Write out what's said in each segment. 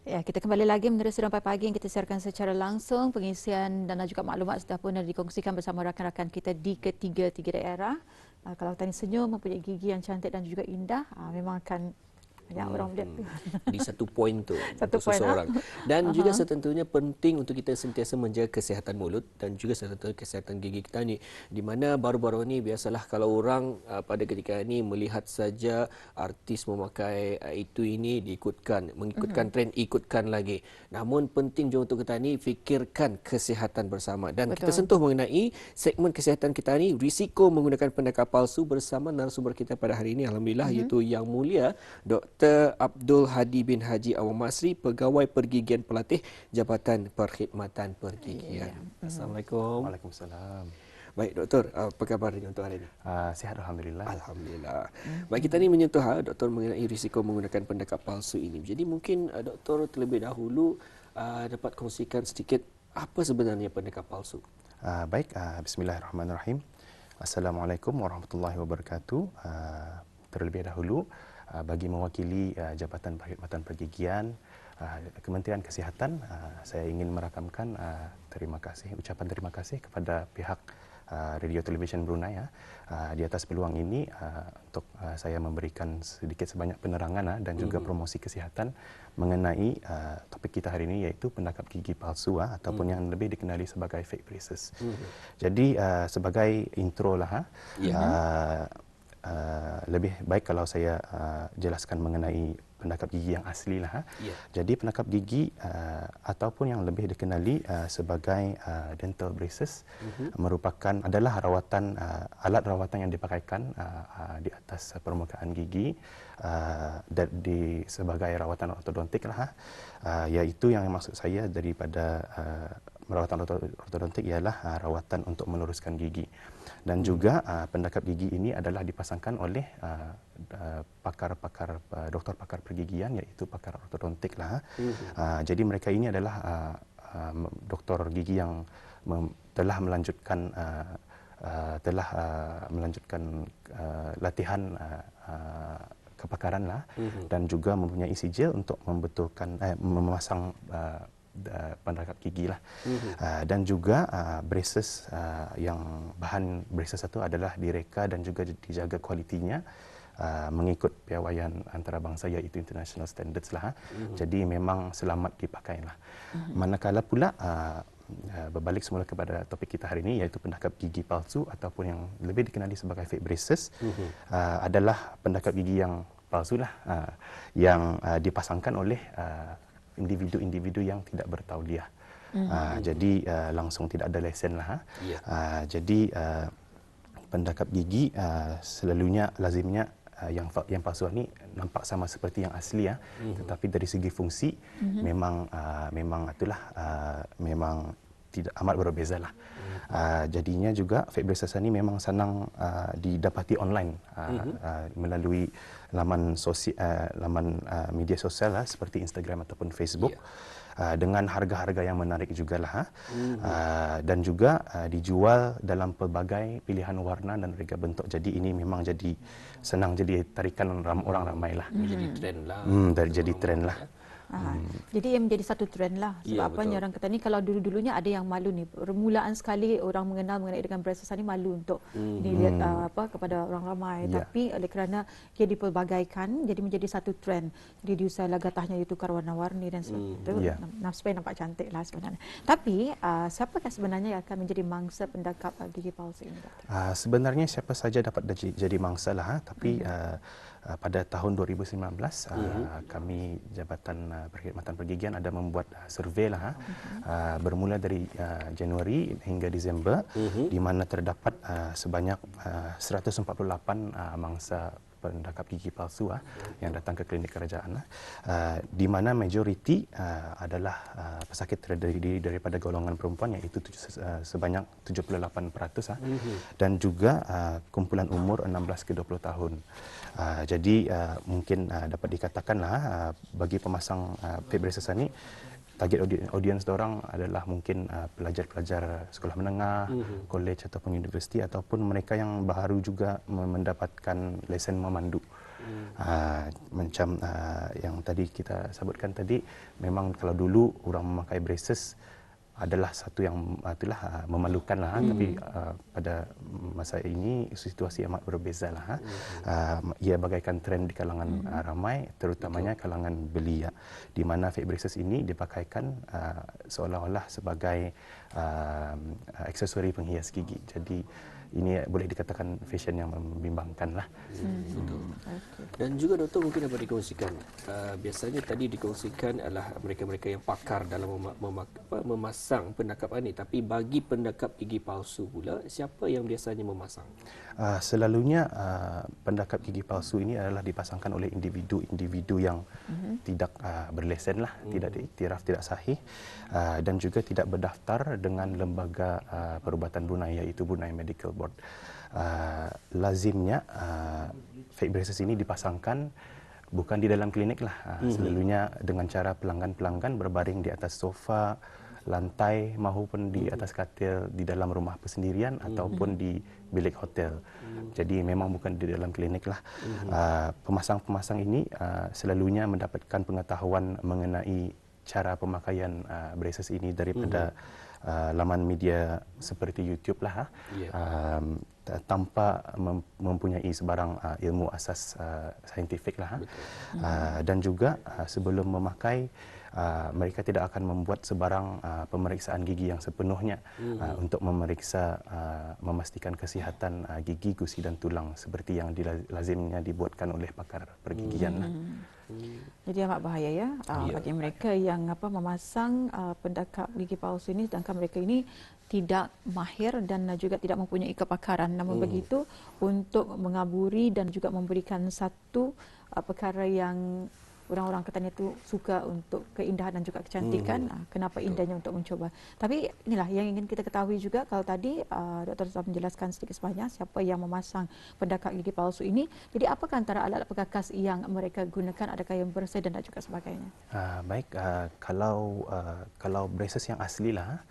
Ya, kita kembali lagi menerusi Rampai Pagi yang kita siarkan secara langsung. Pengisian dan juga maklumat sudah pun dikongsikan bersama rakan-rakan kita di ketiga-tiga daerah. Kalau tanya senyum, mempunyai gigi yang cantik dan juga indah, memang akan banyak orang melihat tu. Di satu poin tu Satu untuk poin. seseorang. Dan juga setentunya penting untuk kita sentiasa menjaga kesihatan mulut dan juga setentunya kesihatan gigi kita ni. Di mana baru-baru ni biasalah kalau orang pada ketika ini melihat saja artis memakai itu ini diikutkan, mengikutkan trend, ikutkan lagi. Namun penting juga untuk kita ni fikirkan kesihatan bersama. Dan kita Betul. sentuh mengenai segmen kesihatan kita ni, risiko menggunakan pendekar palsu bersama narasumber kita pada hari ini, alhamdulillah, iaitu Yang Mulia Dr. Abdul Hadi bin Haji Awam Masri, Pegawai Pergigian Pelatih Jabatan Perkhidmatan Pergigian. Assalamualaikum. Waalaikumsalam. Baik doktor, apa kabarnya untuk hari ini? Sihat alhamdulillah. Alhamdulillah. Baik, kita ni menyentuh doktor mengenai risiko menggunakan pendekar palsu ini. Jadi mungkin doktor terlebih dahulu dapat kongsikan sedikit apa sebenarnya pendekar palsu. Baik, bismillahirrahmanirrahim. Assalamualaikum warahmatullahi wabarakatuh. Terlebih dahulu bagi mewakili Jabatan Perkhidmatan Pergigian Kementerian Kesihatan, saya ingin merakamkan ucapan terima kasih kepada pihak Radio Television Brunei di atas peluang ini untuk saya memberikan sedikit sebanyak penerangan dan juga promosi kesihatan mengenai topik kita hari ini, yaitu pendekap gigi palsu ataupun yang lebih dikenali sebagai fake braces. Jadi sebagai intro lah, lebih baik kalau saya jelaskan mengenai pendekap gigi yang asli lah. Jadi pendekap gigi ataupun yang lebih dikenali sebagai dental braces adalah alat rawatan yang dipakaikan di atas permukaan gigi sebagai rawatan ortodontik lah. Yaitu yang maksud saya daripada merawatan ortodontik ialah rawatan untuk meluruskan gigi. Dan juga pendekap gigi ini adalah dipasangkan oleh doktor pakar pergigian, iaitu pakar ortodontik lah. Jadi mereka ini adalah doktor gigi yang telah melanjutkan latihan kepakaran lah, dan juga mempunyai sijil untuk memasang pendekap gigi lah. Dan juga braces yang bahan braces itu adalah direka dan juga dijaga kualitinya mengikut piawaian antarabangsa, iaitu international standards lah. Jadi memang selamat dipakai lah. Manakala pula berbalik semula kepada topik kita hari ini, iaitu pendekap gigi palsu ataupun yang lebih dikenali sebagai fake braces, adalah pendekap gigi yang palsu lah, yang dipasangkan oleh individu-individu yang tidak bertauliah. Jadi langsung tidak ada lesen lah. Jadi pendekap gigi selalunya lazimnya yang palsu ni nampak sama seperti yang asli tetapi dari segi fungsi memang itulah memang tidak amat berbeza lah. Jadinya juga fake braces ni memang senang didapati online melalui laman media sosial lah, seperti Instagram ataupun Facebook, dengan harga-harga yang menarik jugalah, dan juga dijual dalam pelbagai pilihan warna dan rega bentuk. Jadi ini memang jadi senang jadi tarikan orang ramai lah. Jadi trend lah. Jadi trend lah. Jadi ia menjadi satu trend lah. Sebab apa orang kata ni, kalau dulu-dulunya ada yang malu ni, permulaan sekali orang mengenal mengenai dengan braces ni malu untuk dilihat kepada orang ramai. Tapi oleh kerana ia dipelbagaikan, jadi menjadi satu trend. Jadi diusahalah gatahnya ditukar warna-warni dan sebagainya. Supaya nampak cantik lah sebenarnya. Tapi siapakah sebenarnya yang akan menjadi mangsa pendekap gigi palsu ini? Sebenarnya siapa saja dapat jadi mangsa lah. Tapi pada tahun 2019 kami Jabatan Perkhidmatan Pergigian ada membuat survei lah, bermula dari Januari hingga Disember, di mana terdapat sebanyak 148 mangsa pendekap gigi palsu yang datang ke klinik kerajaan, di mana majoriti adalah pesakit terdiri daripada golongan perempuan, iaitu sebanyak 78%, dan juga kumpulan umur 16 ke 20 tahun. Jadi mungkin dapat dikatakanlah bagi pemasang fake braces ni, target audience diorang adalah mungkin pelajar-pelajar sekolah menengah, college ataupun universiti, ataupun mereka yang baru juga mendapatkan lesen memandu. Macam yang tadi kita sebutkan tadi, memang kalau dulu orang memakai braces adalah satu yang itulah memalukan lah, tapi pada masa ini situasi amat berbeza lah. Ia bagaikan trend di kalangan ramai, terutamanya kalangan belia, di mana fake braces ini dipakaikan seolah-olah sebagai aksesori penghias gigi. Jadi ini boleh dikatakan fashion yang membimbangkan lah. Betul. Dan juga doktor mungkin dapat dikongsikan, biasanya tadi dikongsikan adalah mereka-mereka yang pakar dalam memasang pendakap ini, tapi bagi pendakap gigi palsu pula, siapa yang biasanya memasang? Selalunya pendakap gigi palsu ini adalah dipasangkan oleh individu-individu yang tidak berlesen lah, tidak diiktiraf, tidak sahih, dan juga tidak berdaftar dengan lembaga perubatan Brunei, iaitu Brunei Medical Board. Lazimnya fake braces ini dipasangkan bukan di dalam klinik lah, selalunya dengan cara pelanggan-pelanggan berbaring di atas sofa, lantai maupun di atas katil di dalam rumah persendirian ataupun di bilik hotel. Jadi memang bukan di dalam klinik lah. Pemasang-pemasang ini selalunya mendapatkan pengetahuan mengenai cara pemakaian braces ini daripada laman media seperti YouTube lah, tanpa mempunyai sebarang ilmu asas saintifik lah. Dan juga sebelum memakai, mereka tidak akan membuat sebarang pemeriksaan gigi yang sepenuhnya untuk memeriksa, memastikan kesihatan gigi, gusi dan tulang seperti yang lazimnya dibuatkan oleh pakar pergigian. Jadi amat bahaya ya bagi mereka yang memasang pendakap gigi palsu ini, sedangkan mereka ini tidak mahir dan juga tidak mempunyai kepakaran. Namun begitu, untuk mengaburi dan juga memberikan satu perkara yang orang-orang Ketanah itu suka untuk keindahan dan juga kecantikan. Kenapa indahnya untuk mencoba. Tapi inilah yang ingin kita ketahui juga. Kalau tadi doktor sudah menjelaskan sedikit sebanyak siapa yang memasang pendakap gigi palsu ini. Jadi apakah antara alat-alat perkakas yang mereka gunakan, adakah yang bersih dan juga sebagainya? Baik, kalau braces yang asli lah,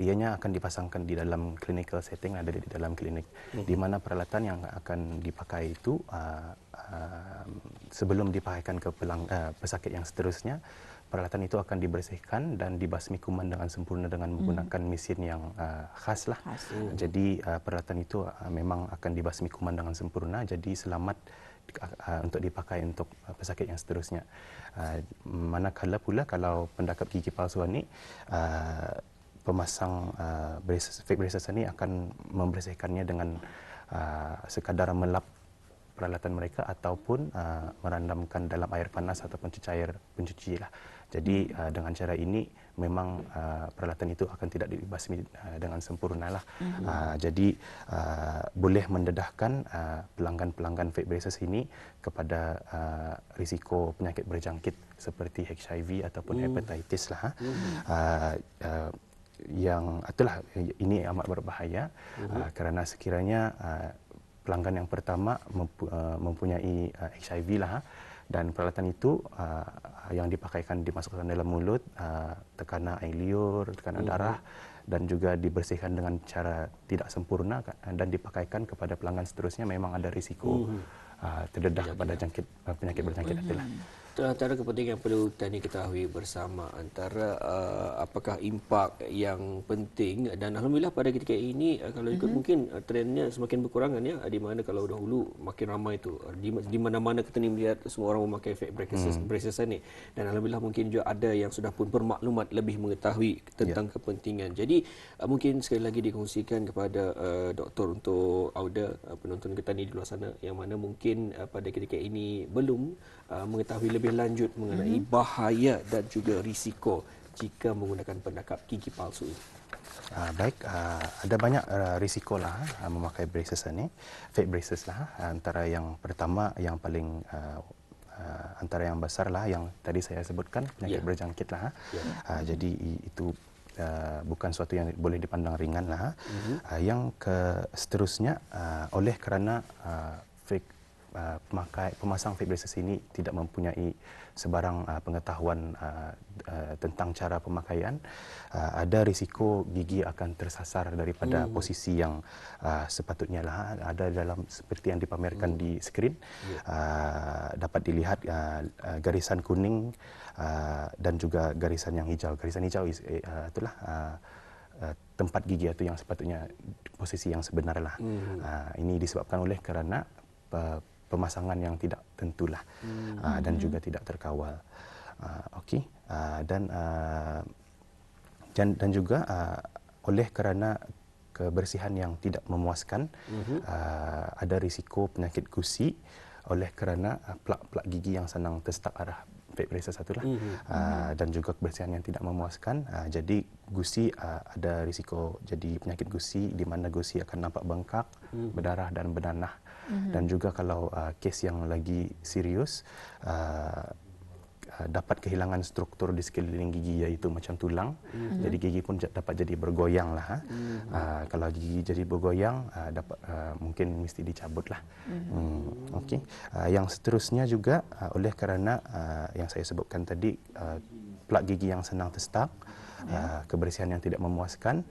ianya akan dipasangkan di dalam clinical setting, ada di dalam klinik, di mana peralatan yang akan dipakai itu sebelum dipakaikan ke pesakit yang seterusnya, peralatan itu akan dibersihkan dan dibasmi kuman dengan sempurna dengan menggunakan mesin yang khas lah. Jadi peralatan itu memang akan dibasmi kuman dengan sempurna, jadi selamat untuk dipakai untuk pesakit yang seterusnya. Manakala pula kalau pendakap gigi palsu ini, pemasang fake braces ini akan membersihkannya dengan sekadar melap peralatan mereka ataupun merendamkan dalam air panas ataupun cair pencuci lah. Jadi dengan cara ini memang peralatan itu akan tidak dibasmi dengan sempurna lah. Jadi boleh mendedahkan pelanggan-pelanggan fake braces ini kepada risiko penyakit berjangkit seperti HIV ataupun hepatitis lah. Yang itulah ini amat berbahaya kerana sekiranya pelanggan yang pertama mempunyai HIV lah, dan peralatan itu yang dipakaikan dimasukkan dalam mulut, tekanan air liur, tekanan darah, dan juga dibersihkan dengan cara tidak sempurna dan dipakaikan kepada pelanggan seterusnya, memang ada risiko terdedah pada penyakit berjangkit itulah. Antara kepentingan perlu kita ketahui bersama antara apakah impak yang penting, dan alhamdulillah pada ketika ini kalau ikut mungkin trendnya semakin berkurangan ya, di mana kalau dahulu makin ramai tu di mana-mana kita ni melihat semua orang memakai fake braces ni, dan alhamdulillah mungkin juga ada yang sudah pun bermaklumat lebih mengetahui tentang kepentingan. Jadi mungkin sekali lagi dikongsikan kepada doktor untuk Auda, penonton kita ni di luar sana yang mana mungkin pada ketika ini belum mengetahui lebih lanjut mengenai bahaya dan juga risiko jika menggunakan pendakap gigi palsu ini. Baik, ada banyak risiko lah memakai braces ini, fake braces lah. Antara yang pertama, yang paling antara yang besar lah yang tadi saya sebutkan, penyakit berjangkit lah. Jadi itu bukan suatu yang boleh dipandang ringan lah. Yang seterusnya, oleh kerana fake pemasang fake braces ini tidak mempunyai sebarang pengetahuan tentang cara pemakaian, ada risiko gigi akan tersasar daripada posisi yang sepatutnya lah. Ada dalam seperti yang dipamerkan di skrin, dapat dilihat garisan kuning dan juga garisan yang hijau. Garisan hijau itulah tempat gigi itu yang sepatutnya posisi yang sebenar lah. Ini disebabkan oleh kerana pemasangan yang tidak tentulah dan juga tidak terkawal. Okey, dan juga oleh kerana kebersihan yang tidak memuaskan, ada risiko penyakit gusi oleh kerana plak-plak gigi yang senang tersetak arah fake braces satulah, dan juga kebersihan yang tidak memuaskan. Jadi gusi ada risiko jadi penyakit gusi, di mana gusi akan nampak bengkak, berdarah dan bernanah. Dan juga kalau kes yang lagi serius, dapat kehilangan struktur di sekeliling gigi, iaitu macam tulang. Jadi gigi pun dapat jadi bergoyang lah. Kalau gigi jadi bergoyang, dapat mungkin mesti dicabut lah. Okey. Yang seterusnya juga oleh kerana yang saya sebutkan tadi, plak gigi yang senang tersetak, kebersihan yang tidak memuaskan,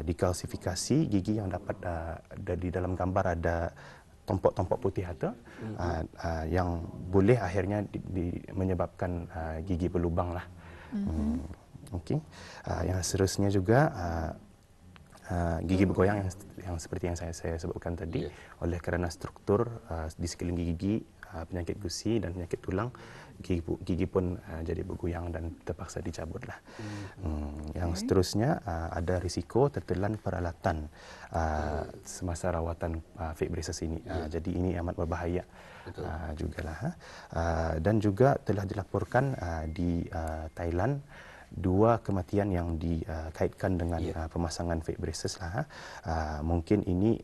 dikalsifikasi gigi yang dapat di dalam gambar ada tompok-tompok putih itu, yang boleh akhirnya menyebabkan gigi berlubang lah. Okey. Yang seterusnya juga gigi bergoyang yang seperti yang saya sebutkan tadi, oleh kerana struktur di sekeliling gigi, penyakit gusi dan penyakit tulang, gigi pun jadi bergoyang dan terpaksa dicabutlah. Yang seterusnya ada risiko tertelan peralatan semasa rawatan fake braces ini. Jadi ini amat berbahaya jugalah. Dan juga telah dilaporkan di Thailand 2 kematian yang dikaitkan dengan pemasangan fake braces lah. Mungkin ini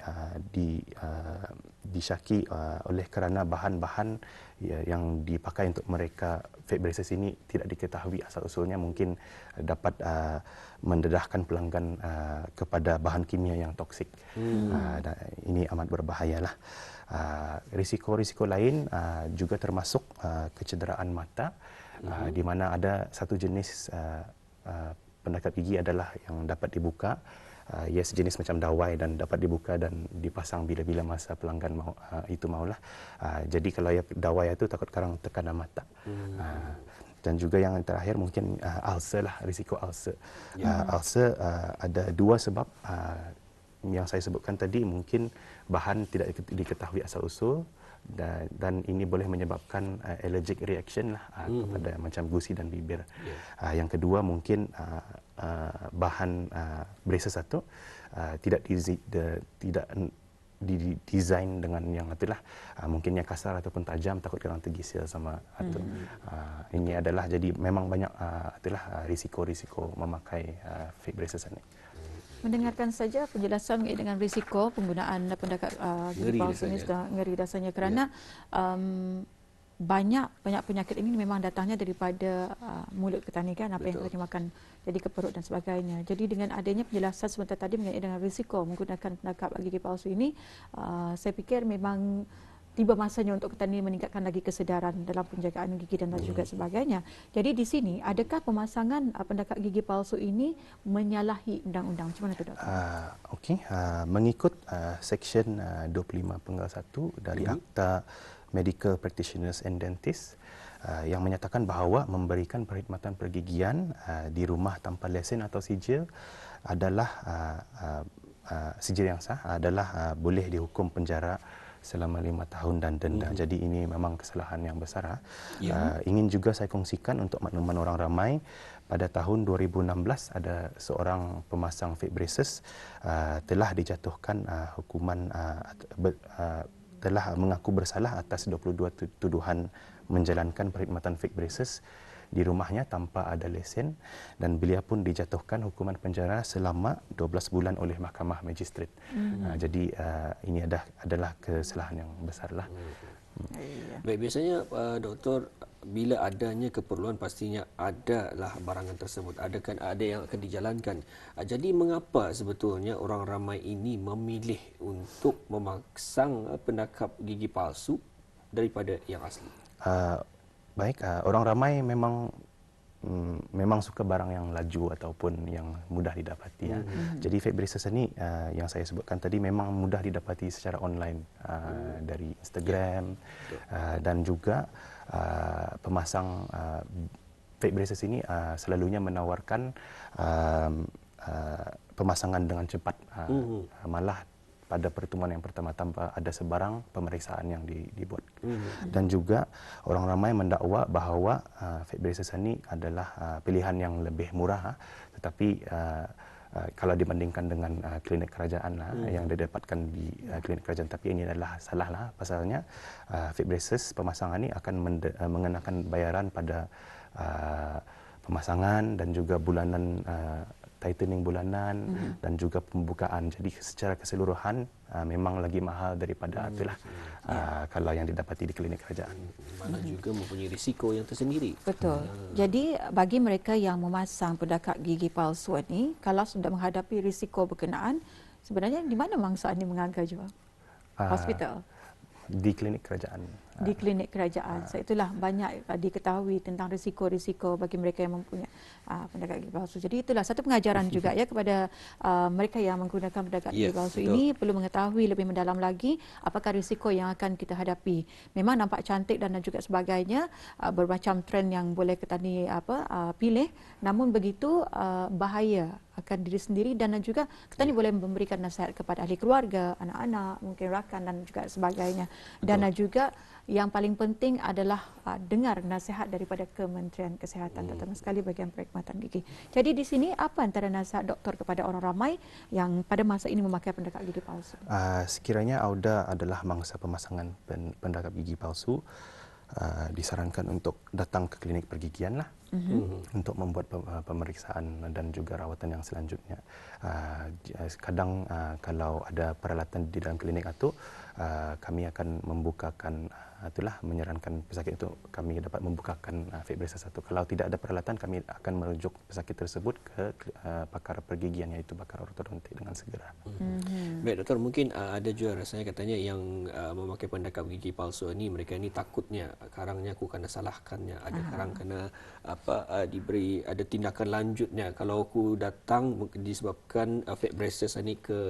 disyaki oleh kerana bahan-bahan yang dipakai untuk mereka fake braces ini tidak diketahui asal usulnya, mungkin dapat mendedahkan pelanggan kepada bahan kimia yang toksik. Dan ini amat berbahayalah. Risiko-risiko lain juga termasuk kecederaan mata, di mana ada satu jenis pendekap gigi adalah yang dapat dibuka. Ia sejenis macam dawai dan dapat dibuka dan dipasang bila-bila masa pelanggan itu maulah. Jadi kalau dawai itu takut karang tekanan mata. Dan juga yang terakhir mungkin ulcer lah, risiko ulcer. Ulcer ada 2 sebab. Yang saya sebutkan tadi, mungkin bahan tidak diketahui asal usul, dan ini boleh menyebabkan allergic reaction lah kepada macam gusi dan bibir. Yang kedua mungkin bahan braces itu tidak didesain dengan yang itulah, mungkin yang kasar ataupun tajam, takut orang tergisil sama itu. Ini adalah jadi memang banyak itulah risiko-risiko memakai fake braces ini. Mendengarkan saja penjelasan mengenai dengan risiko penggunaan pendekap gigi palsu ini sudah ngeri rasanya, kerana banyak penyakit ini memang datangnya daripada mulut kita ni kan, apa yang kita makan jadi ke perut dan sebagainya. Jadi dengan adanya penjelasan sebentar tadi mengenai dengan risiko menggunakan pendekap gigi palsu ini, saya fikir memang tiba masanya untuk kita ni meningkatkan lagi kesedaran dalam penjagaan gigi dan juga sebagainya. Jadi di sini, adakah pemasangan pendekap gigi palsu ini menyalahi undang-undang? Macam mana tu, Doktor? Okey, mengikut Seksyen 25/1 dari Akta Medical Practitioners and Dentists, yang menyatakan bahawa memberikan perkhidmatan pergigian di rumah tanpa lesen atau sijil adalah sijil yang sah, adalah boleh dihukum penjara selama 5 tahun dan denda. Jadi ini memang kesalahan yang besar. Ingin juga saya kongsikan untuk makluman orang ramai, pada tahun 2016 ada seorang pemasang fake braces telah dijatuhkan hukuman telah mengaku bersalah atas 22 tuduhan menjalankan perkhidmatan fake braces di rumahnya tanpa ada lesen, dan beliau pun dijatuhkan hukuman penjara selama 12 bulan oleh Mahkamah Magistrat. Jadi ini adalah kesalahan yang besarlah. Baik, biasanya Doktor, bila adanya keperluan pastinya adalah barangan tersebut, ada yang akan dijalankan. Jadi mengapa sebetulnya orang ramai ini memilih untuk memasang pendekap gigi palsu daripada yang asli? Baik, orang ramai memang suka barang yang laju ataupun yang mudah didapati. Ya. Jadi fake braces ini yang saya sebutkan tadi memang mudah didapati secara online dari Instagram dan juga pemasang fake braces ini selalunya menawarkan pemasangan dengan cepat. Malah pada pertemuan yang pertama tanpa ada sebarang pemeriksaan yang dibuat. Dan juga orang ramai mendakwa bahawa fake braces ini adalah pilihan yang lebih murah, tetapi kalau dibandingkan dengan klinik kerajaan yang didapatkan di klinik kerajaan, tapi ini adalah salah lah pasalnya. Fake braces pemasangan ini akan mengenakan bayaran pada pemasangan dan juga bulanan, tightening bulanan dan juga pembukaan. Jadi secara keseluruhan memang lagi mahal daripada itulah kalau yang didapati di klinik kerajaan. Mana juga mempunyai risiko yang tersendiri. Betul. Jadi bagi mereka yang memasang pendekat gigi palsu ini, kalau sudah menghadapi risiko berkenaan, sebenarnya di mana mangsa ini mengagar juga? Hospital? Di klinik kerajaan. Di klinik kerajaan. So, itulah banyak diketahui tentang risiko-risiko bagi mereka yang mempunyai pendekat gigi palsu. Jadi itulah satu pengajaran juga ya kepada mereka yang menggunakan pendekat gigi palsu ini perlu mengetahui lebih mendalam lagi apakah risiko yang akan kita hadapi. Memang nampak cantik dan juga sebagainya, bermacam trend yang boleh kita ni pilih, namun begitu bahaya akan diri sendiri dan juga kita ni boleh memberikan nasihat kepada ahli keluarga, anak-anak, mungkin rakan dan juga sebagainya. Dan juga yang paling penting adalah dengar nasihat daripada Kementerian Kesihatan, terutama sekali bahagian perkhidmatan gigi. Jadi di sini apa antara nasihat doktor kepada orang ramai yang pada masa ini memakai pendekat gigi palsu? Sekiranya Auda adalah mangsa pemasangan pendekat gigi palsu, disarankan untuk datang ke klinik pergigian lah untuk membuat pemeriksaan dan juga rawatan yang selanjutnya. Kadang kalau ada peralatan di dalam klinik itu, kami akan membukakan menyarankan pesakit itu kami dapat membukakan fake braces itu. Kalau tidak ada peralatan, kami akan merujuk pesakit tersebut ke pakar pergigian, iaitu pakar ortodontik dengan segera. Baik doktor, mungkin ada juga rasanya katanya yang memakai pendekat gigi palsu ini, mereka ini takutnya karangnya aku kena salahkannya, ada karang kena diberi ada tindakan lanjutnya kalau aku datang disebabkan fake braces ini ke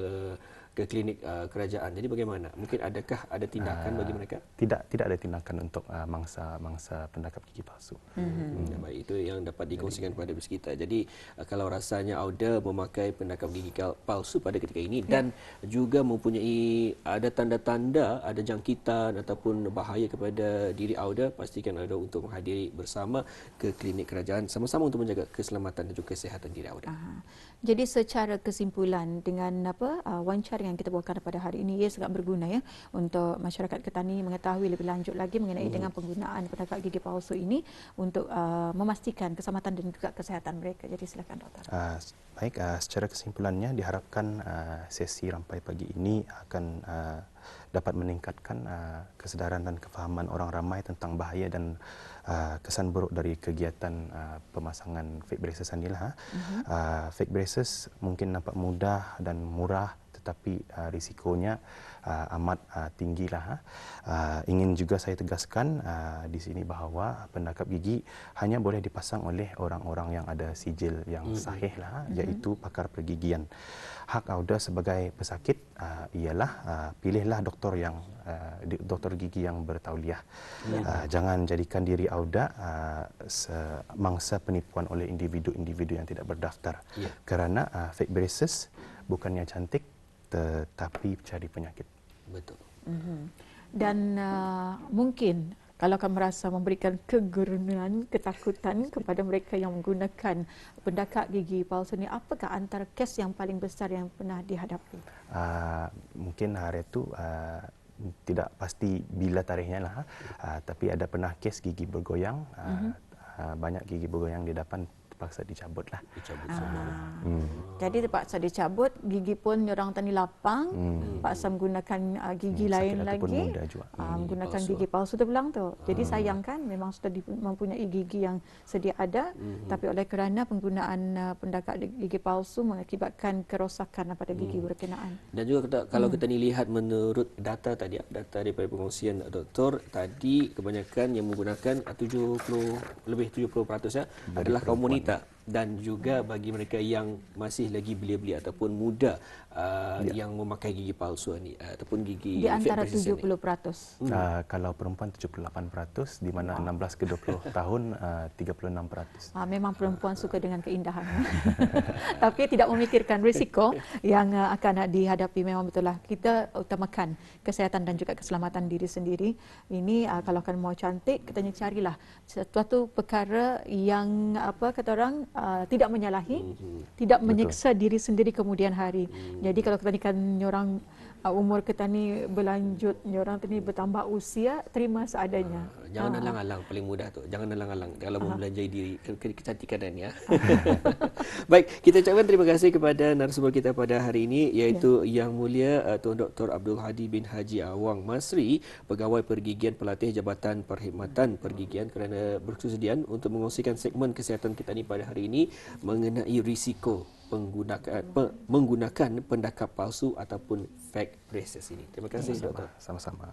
klinik kerajaan. Jadi bagaimana? Mungkin adakah ada tindakan bagi mereka? Tidak ada tindakan untuk mangsa pendekat gigi palsu. Baik, itu yang dapat dikongsikan kepada kita. Jadi kalau rasanya Auda memakai pendekat gigi palsu pada ketika ini dan juga mempunyai ada tanda-tanda ada jangkitan ataupun bahaya kepada diri Auda, pastikan Auda untuk menghadiri bersama ke klinik kerajaan sama-sama untuk menjaga keselamatan dan juga kesihatan diri Auda. Jadi secara kesimpulan dengan wawancara yang kita bawakan pada hari ini, ia sangat berguna ya untuk masyarakat Ketani mengetahui lebih lanjut lagi mengenai dengan penggunaan pendekat gigi palsu ini untuk memastikan keselamatan dan juga kesihatan mereka. Jadi silakan doktor. Baik, secara kesimpulannya diharapkan sesi rampai pagi ini akan dapat meningkatkan kesedaran dan kefahaman orang ramai tentang bahaya dan kesan buruk dari kegiatan pemasangan fake braces inilah. Fake braces mungkin nampak mudah dan murah, tetapi risikonya amat tinggilah. Ingin juga saya tegaskan di sini bahawa pendekap gigi hanya boleh dipasang oleh orang-orang yang ada sijil yang sahih lah, iaitu pakar pergigian. Hak Auda sebagai pesakit ialah pilihlah doktor gigi yang bertauliah. Jangan jadikan diri Auda mangsa penipuan oleh individu-individu yang tidak berdaftar. Kerana fake braces bukannya cantik, tetapi cari penyakit. Betul. Dan mungkin kalau akan merasa memberikan kegerunan, ketakutan kepada mereka yang menggunakan pendekat gigi palsu ini, apakah antara kes yang paling besar yang pernah dihadapi? Mungkin hari itu tidak pasti bila tarikhnya lah, tapi ada pernah kes gigi bergoyang. Banyak gigi bergoyang di depan terpaksa dicabut lah. Dicabut semua. Jadi terpaksa dicabut, gigi pun orang tani lapang, paksa menggunakan gigi lain sakit ataupun lagi, muda juga. menggunakan palsu. gigi palsu tu belang tu. Jadi sayang kan, memang sudah mempunyai gigi yang sedia ada, tapi oleh kerana penggunaan pendekat gigi palsu mengakibatkan kerosakan pada gigi berkenaan. Dan juga kalau kita ni lihat menurut data tadi, data daripada pengongsian doktor tadi, kebanyakan yang menggunakan 70% ya adalah kaum wanita, dan juga bagi mereka yang masih lagi belia-belia ataupun muda yang memakai gigi palsu ni ataupun gigi Di antara fake braces ni. 70%. Kalau perempuan 78%, di mana 16 ke 20 tahun 36%. Memang perempuan suka dengan keindahan. Tapi tidak memikirkan risiko yang akan dihadapi. Memang betul lah. Kita utamakan kesihatan dan juga keselamatan diri sendiri. Ini kalau kan mau cantik, kita carilah sesuatu perkara yang kata orang tidak menyalahi, tidak menyiksa diri sendiri kemudian hari. Jadi kalau kita ni kan orang umur kita ni berlanjut, orang tu ni bertambah usia, terima seadanya. Jangan alang-alang, paling mudah tu. Jangan alang-alang kalau membelanjai diri kecantikan ya. Baik, kita ucapkan terima kasih kepada narasumber kita pada hari ini, iaitu Yang Mulia Tuan Dr. Abdul Hadi bin Haji Awang Masri, Pegawai Pergigian Pelatih Jabatan Perkhidmatan Pergigian, kerana berkesudian untuk mengongsikan segmen kesihatan kita ni pada hari ini mengenai risiko menggunakan pendakap palsu ataupun fake braces ini. Terima kasih, Doktor. Sama-sama.